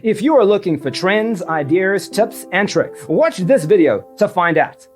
If you are looking for trends, ideas, tips, and tricks, watch this video to find out.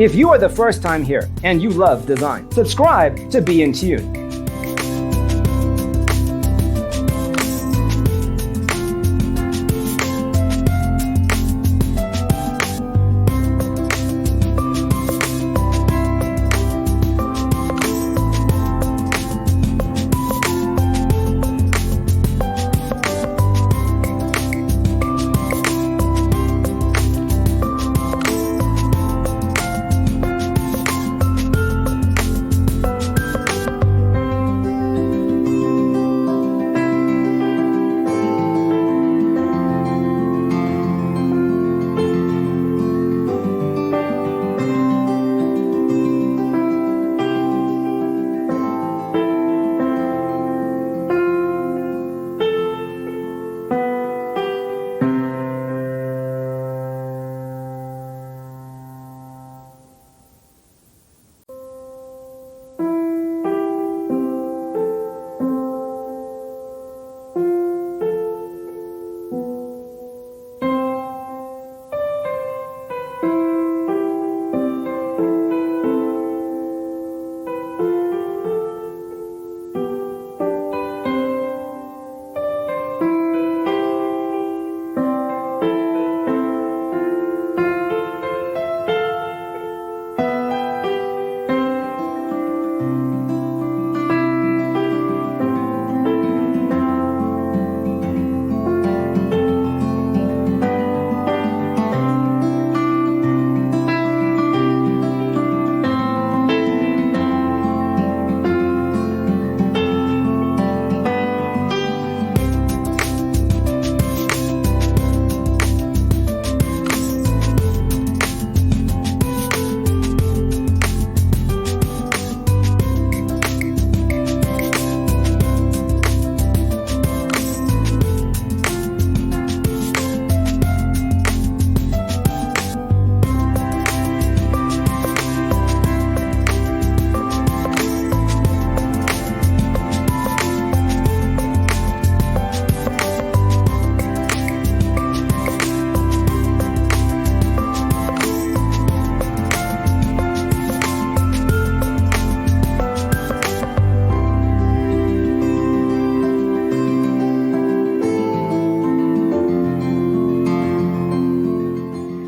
If you are the first time here and you love design, subscribe to Be in Tune.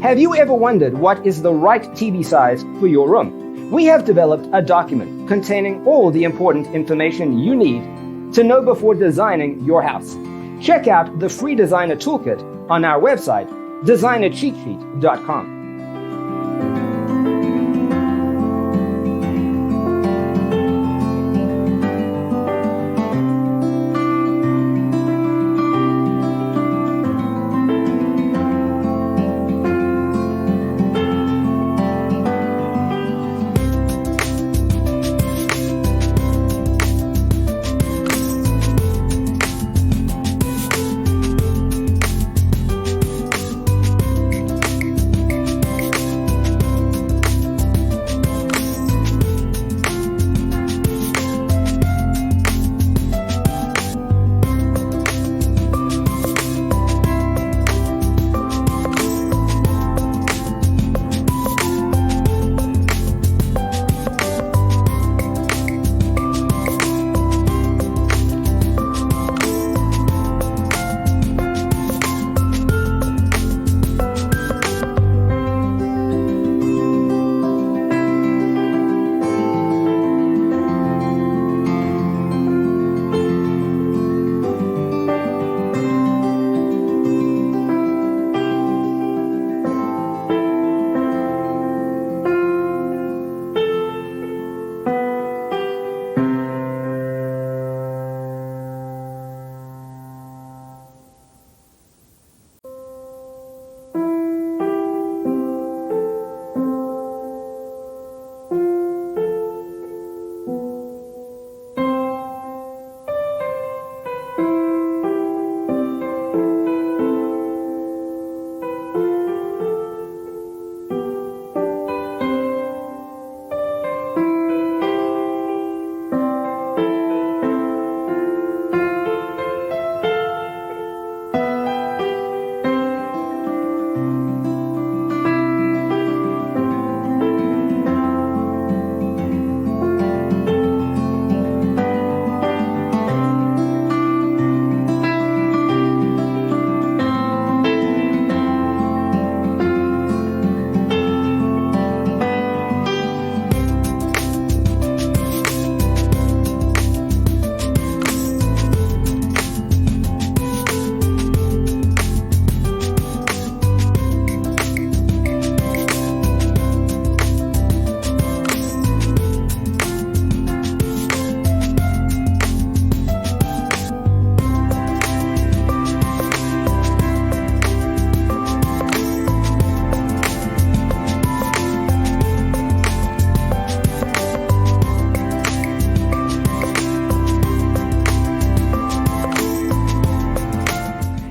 Have you ever wondered what is the right TV size for your room? We have developed a document containing all the important information you need to know before designing your house. Check out the free designer toolkit on our website, designercheatsheet.com.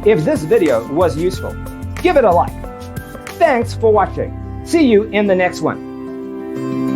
If this video was useful, give it a like. Thanks for watching. See you in the next one.